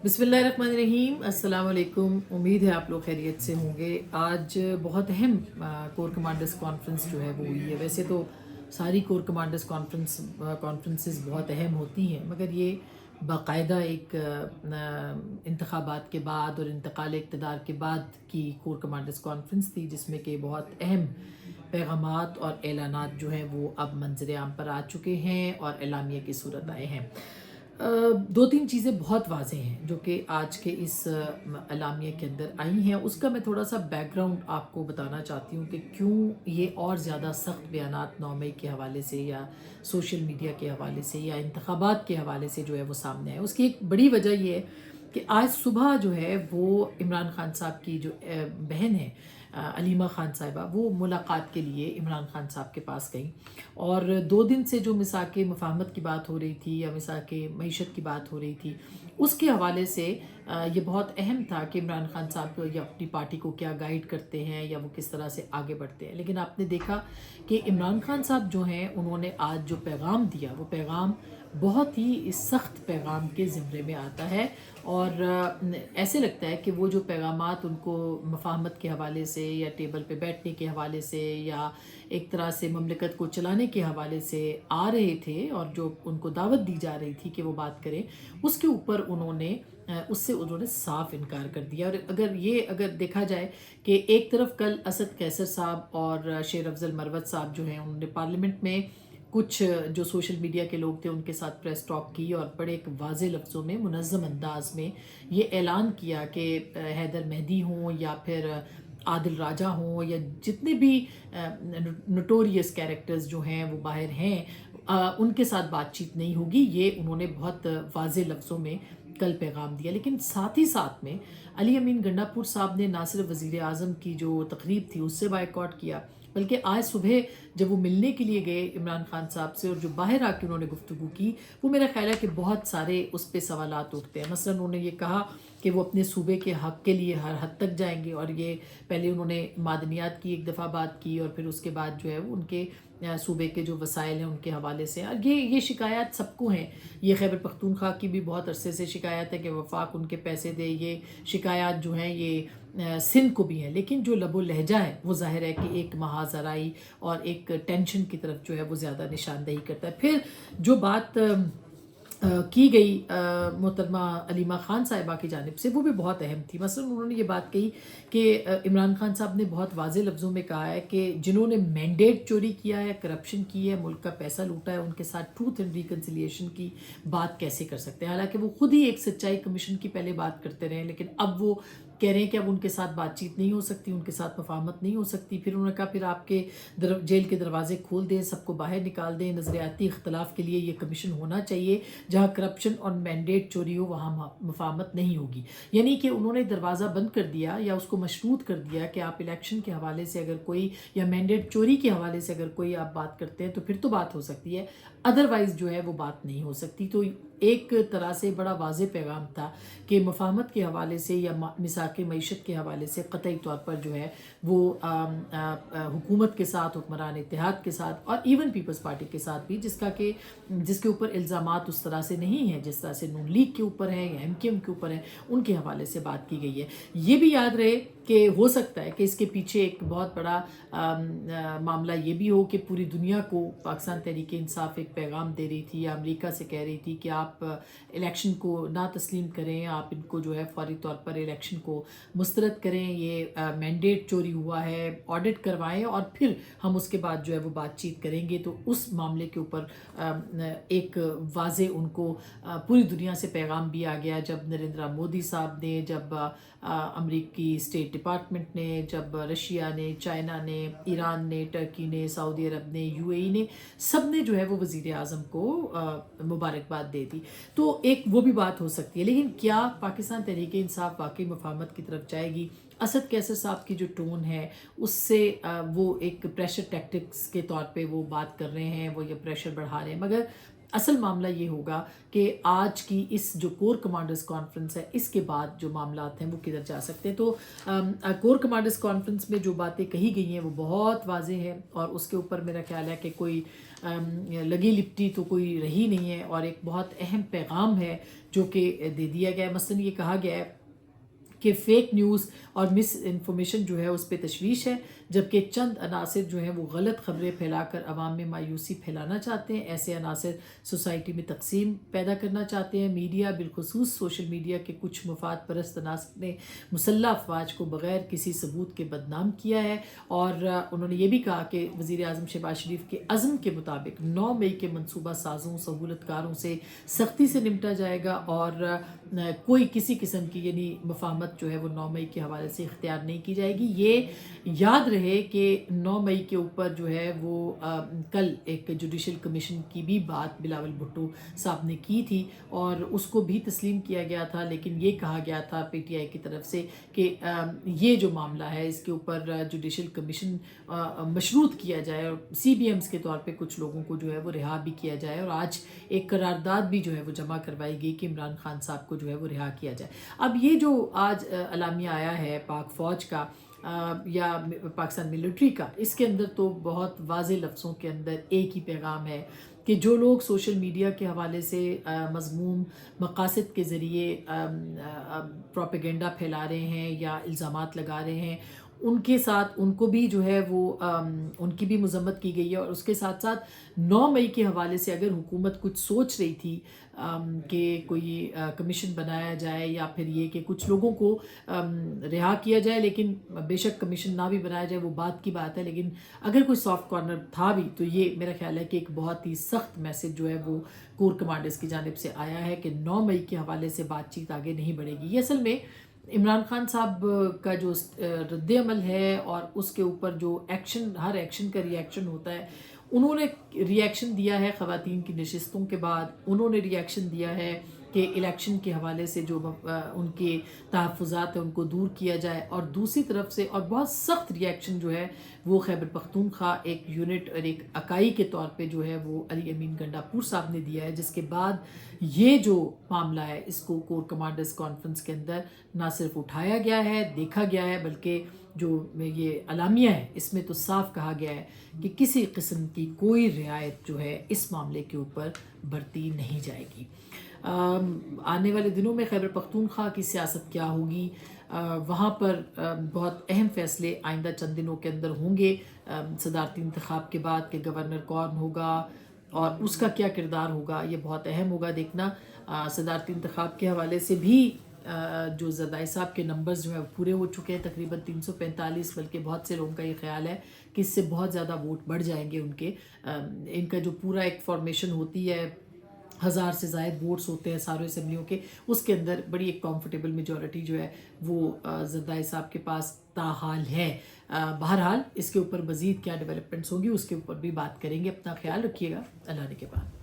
बिस्मिल्लाहिर्रहमानिर्रहीम। अस्सलाम वालेकुम। उम्मीद है आप लोग खैरियत से होंगे। आज बहुत अहम कोर कमांडर्स कॉन्फ्रेंस जो है वो हुई है। वैसे तो सारी कोर कमांडर्स कॉन्फ्रेंसेस बहुत अहम होती हैं, मगर ये बाकायदा एक इंतखाबात के बाद और इंतकाल इक़्तिदार के बाद की कोर कमांडर्स कॉन्फ्रेंस थी, जिसमें कि बहुत अहम पैगामात और एलानात जो हैं वो अब मंजर आम पर आ चुके हैं और एलामिया की सूरत आए हैं। दो तीन चीज़ें बहुत वाज़ेह हैं जो कि आज के इस एलामिया के अंदर आई हैं। उसका मैं थोड़ा सा बैकग्राउंड आपको बताना चाहती हूँ कि क्यों ये और ज़्यादा सख्त बयानात 9 मई के हवाले से या सोशल मीडिया के हवाले से या इंतखाबात के हवाले से जो है वो सामने आए। उसकी एक बड़ी वजह ये है कि आज सुबह जो है वो इमरान खान साहब की जो बहन है अलीमा खान साहिबा, वो मुलाकात के लिए इमरान खान साहब के पास गई। और 2 दिन से जो मिसाक मफाहमत की बात हो रही थी या मिसाक मईशत की बात हो रही थी, उसके हवाले से ये बहुत अहम था कि इमरान खान साहब या अपनी पार्टी को क्या गाइड करते हैं या वो किस तरह से आगे बढ़ते हैं। लेकिन आपने देखा कि इमरान खान साहब जो हैं, उन्होंने आज जो पैगाम दिया, वो पैगाम बहुत ही सख्त पैगाम के ज़िम्रे में आता है। और ऐसे लगता है कि वो जो पैगामात उनको मफाहमत के हवाले से या टेबल पे बैठने के हवाले से या एक तरह से ममलिकत को चलाने के हवाले से आ रहे थे और जो उनको दावत दी जा रही थी कि वो बात करें, उसके ऊपर उससे उन्होंने साफ इनकार कर दिया। और अगर देखा जाए कि एक तरफ कल असद कैसर साहब और शेर अफजल मरवत साहब जो हैं, उन्होंने पार्लियामेंट में कुछ जो सोशल मीडिया के लोग थे उनके साथ प्रेस टॉक की और बड़े एक वाज़े लफ्ज़ों में मुनज़्ज़म अंदाज में ये ऐलान किया कि हैदर मेहदी हों या फिर आदिल राजा हों या जितने भी नोटोरियस कैरेक्टर्स जो हैं वो बाहर हैं, उनके साथ बातचीत नहीं होगी। ये उन्होंने बहुत वाज़े लफ्ज़ों में कल पैगाम दिया। लेकिन साथ ही साथ में अली अमीन गंडापुर साहब ने ना सिर्फ वज़ीर आज़म की जो तकरीब थी उससे बायकॉट किया, बल्कि आज सुबह जब वो मिलने के लिए गए इमरान खान साहब से और जो बाहर आके उन्होंने गुफ्तगू की, वो मेरा ख्याल है कि बहुत सारे उस पर सवालात उठते हैं। मसलन उन्होंने ये कहा कि वो अपने सूबे के हक़ के लिए हर हद तक जाएंगे, और ये पहले उन्होंने मादनियात की एक दफ़ा बात की और फिर उसके बाद जो है वो उनके सूबे के जो वसाइल हैं उनके हवाले से। और ये शिकायत सबको हैं। ये खैबर पख्तूनख्वा की भी बहुत अरसे से शिकायत है कि वफाक उनके पैसे दे। ये शिकायत जो हैं ये सिंध को भी है। लेकिन जो लबो लहजा है वो ज़ाहिर है कि एक महाजराई और एक टेंशन की तरफ जो है वो ज़्यादा निशानदही करता है। फिर जो बात की गई मोहतरमा अलीमा खान साहिबा की जानिब से, वो भी बहुत अहम थी। मसलन उन्होंने ये बात कही कि इमरान खान साहब ने बहुत वाज़े लफ्ज़ों में कहा है कि जिन्होंने मैंडेट चोरी किया है, करप्शन की है, मुल्क का पैसा लूटा है, उनके साथ ट्रूथ एंड रिकन्सिलिएशन की बात कैसे कर सकते हैं। हालांकि वो खुद ही एक सच्चाई कमीशन की पहले बात करते रहे, लेकिन अब वो कह रहे हैं कि अब उनके साथ बातचीत नहीं हो सकती, उनके साथ मफाहमत नहीं हो सकती। फिर उन्होंने कहा फिर आपके जेल के दरवाजे खोल दें, सबको बाहर निकाल दें, नज़रियाती इख्तलाफ के लिए ये कमीशन होना चाहिए, जहाँ करप्शन और मैंडेट चोरी हो वहाँ मफाहमत नहीं होगी। यानी कि उन्होंने दरवाज़ा बंद कर दिया या उसको मशरूत कर दिया कि आप इलेक्शन के हवाले से अगर कोई या मैंडेट चोरी के हवाले से अगर कोई आप बात करते हैं तो फिर तो बात हो सकती है, अदरवाइज़ जो है वो बात नहीं हो सकती। तो एक तरह से बड़ा वाज़े पैगाम था कि मफाहमत के हवाले से या मिसाक मईशत के हवाले से क़तई तौर पर जो है वो हुकूमत के साथ, हुक्मरान इत्तेहाद के साथ और इवन पीपल्स पार्टी के साथ भी, जिसके ऊपर इल्ज़ामात उस तरह से नहीं हैं जिस तरह से नून लीग के ऊपर है या MKM के ऊपर है, उनके हवाले से बात की गई है। ये भी याद रहे कि हो सकता है कि इसके पीछे एक बहुत बड़ा मामला ये भी हो कि पूरी दुनिया को पाकिस्तान तहरीक इंसाफ एक पैगाम दे रही थी या अमेरिका से कह रही थी कि आप इलेक्शन को ना तस्लीम करें, आप इनको जो है फौरी तौर पर इलेक्शन को मुस्तरद करें, ये मैंडेट चोरी हुआ है, ऑडिट करवाएं और फिर हम उसके बाद जो है वो बातचीत करेंगे। तो उस मामले के ऊपर एक वाज़े उनको पूरी दुनिया से पैगाम भी आ गया। जब नरेंद्र मोदी साहब ने, जब अमेरिकी स्टेट डिपार्टमेंट ने, जब रशिया ने, चाइना ने, ईरान ने, टर्की ने, सऊदी अरब ने, UAE ने, सब ने जो है वो वज़ीर आज़म को मुबारकबाद दे दी। तो एक वो भी बात हो सकती है। लेकिन क्या पाकिस्तान तहरीक इंसाफ वाकई मफाहमत की तरफ जाएगी? असद कैसर साहब की जो टोन है उससे वो एक प्रेशर टैक्टिक्स के तौर पे वो बात कर रहे हैं, वो ये प्रेशर बढ़ा रहे हैं, मगर اصل معاملہ یہ ہوگا کہ آج کی اس جو کور کمانڈرز کانفرنس ہے اس کے بعد جو معاملات ہیں وہ کدھر جا سکتے ہیں. تو کور کمانڈرز کانفرنس میں جو باتیں کہی گئی ہیں وہ بہت واضح ہیں اور اس کے اوپر میرا خیال ہے کہ کوئی لگی لپٹی تو کوئی رہی نہیں ہے اور ایک بہت اہم پیغام ہے جو کہ دے دیا گیا ہے. مثلاً یہ کہا گیا ہے کہ فیک نیوز اور مس انفارمیشن جو ہے اس پہ تشویش ہے، جبکہ چند عناصر جو ہیں وہ غلط خبریں پھیلا کر عوام میں مایوسی پھیلانا چاہتے ہیں. ایسے عناصر سوسائٹی میں تقسیم پیدا کرنا چاہتے ہیں. میڈیا بالخصوص سوشل میڈیا کے کچھ مفاد پرست عناصر نے مسلح افواج کو بغیر کسی ثبوت کے بدنام کیا ہے. اور انہوں نے یہ بھی کہا کہ وزیر اعظم شہباز شریف کے عزم کے مطابق 9 مئی کے منصوبہ سازوں سہولت کاروں سے سختی سے نمٹا جائے گا اور کوئی کسی قسم کی یعنی مفاہمت جو ہے وہ 9 مئی کے حوالے سے اختیار نہیں کی جائے گی. یہ یاد رہے کہ 9 مئی کے اوپر جو ہے وہ کل ایک جوڈیشل کمیشن کی بھی بات بلاول بھٹو صاحب نے کی تھی اور اس کو بھی تسلیم کیا گیا تھا، لیکن یہ کہا گیا تھا پی ٹی آئی کی طرف سے کہ یہ جو معاملہ ہے اس کے اوپر جوڈیشل کمیشن مشروط کیا جائے اور سی بی ایمز کے طور پہ کچھ لوگوں کو جو ہے وہ رہا بھی کیا جائے. اور آج ایک قرارداد بھی جو ہے وہ جمع کروائی گئی کہ عمران خان صاحب کو جو ہے وہ رہا کیا جائے. اب یہ جو آج اعلامیہ آیا ہے پاک فوج کا یا پاکستان ملٹری کا، اس کے اندر تو بہت واضح لفظوں کے اندر ایک ہی پیغام ہے کہ جو لوگ سوشل میڈیا کے حوالے سے مذموم مقاصد کے ذریعے پروپیگنڈا پھیلا رہے ہیں یا الزامات لگا رہے ہیں، ان کے ساتھ ان کو بھی جو ہے وہ ان کی بھی مذمت کی گئی ہے. اور اس کے ساتھ ساتھ 9 مئی کے حوالے سے اگر حکومت کچھ سوچ رہی تھی کہ کوئی کمیشن بنایا جائے یا پھر یہ کہ کچھ لوگوں کو رہا کیا جائے، لیکن بے شک کمیشن نہ بھی بنایا جائے وہ بات کی بات ہے، لیکن اگر کوئی سافٹ کارنر تھا بھی تو یہ میرا خیال ہے کہ ایک بہت ہی سخت میسج جو ہے وہ کور کمانڈرز کی جانب سے آیا ہے کہ 9 مئی کے حوالے سے بات چیت آگے نہیں بڑھے گی. یہ اصل میں عمران خان صاحب کا جو رد عمل ہے اور اس کے اوپر جو ایکشن، ہر ایکشن کا ری ایکشن ہوتا ہے، انہوں نے ری ایکشن دیا ہے خواتین کی نشستوں کے بعد، انہوں نے ری ایکشن دیا ہے کہ الیکشن کے حوالے سے جو ان کے تحفظات ہیں ان کو دور کیا جائے، اور دوسری طرف سے اور بہت سخت ری ایکشن جو ہے وہ خیبر پختونخوا ایک یونٹ اور ایک اکائی کے طور پہ جو ہے وہ علی امین گنڈاپور صاحب نے دیا ہے، جس کے بعد یہ جو معاملہ ہے اس کو کور کمانڈرز کانفرنس کے اندر نہ صرف اٹھایا گیا ہے، دیکھا گیا ہے، بلکہ جو یہ اعلامیہ ہے اس میں تو صاف کہا گیا ہے کہ کسی قسم کی کوئی رعایت جو ہے اس معاملے کے اوپر برتی نہیں جائے گی. آنے والے دنوں میں خیبر پختونخوا کی سیاست کیا ہوگی، وہاں پر بہت اہم فیصلے آئندہ چند دنوں کے اندر ہوں گے صدارتی انتخاب کے بعد کہ گورنر کون ہوگا اور اس کا کیا کردار ہوگا. یہ بہت اہم ہوگا دیکھنا. صدارتی انتخاب کے حوالے سے بھی جو زرداری صاحب کے نمبرز جو ہیں پورے ہو چکے ہیں تقریباً 345، بلکہ بہت سے لوگوں کا یہ خیال ہے کہ اس سے بہت زیادہ ووٹ بڑھ جائیں گے ان کا جو پورا ایک فارمیشن ہوتی ہے 1000 سے زائد ووٹس ہوتے ہیں سارے اسمبلیوں کے، اس کے اندر بڑی ایک کمفرٹیبل میجورٹی جو ہے وہ زرداری صاحب کے پاس تاحال ہے. بہرحال اس کے اوپر مزید کیا ڈیولپمنٹس ہوں گی اس کے اوپر بھی بات کریں گے. اپنا خیال رکھیے گا. اللہ نے کے بعد.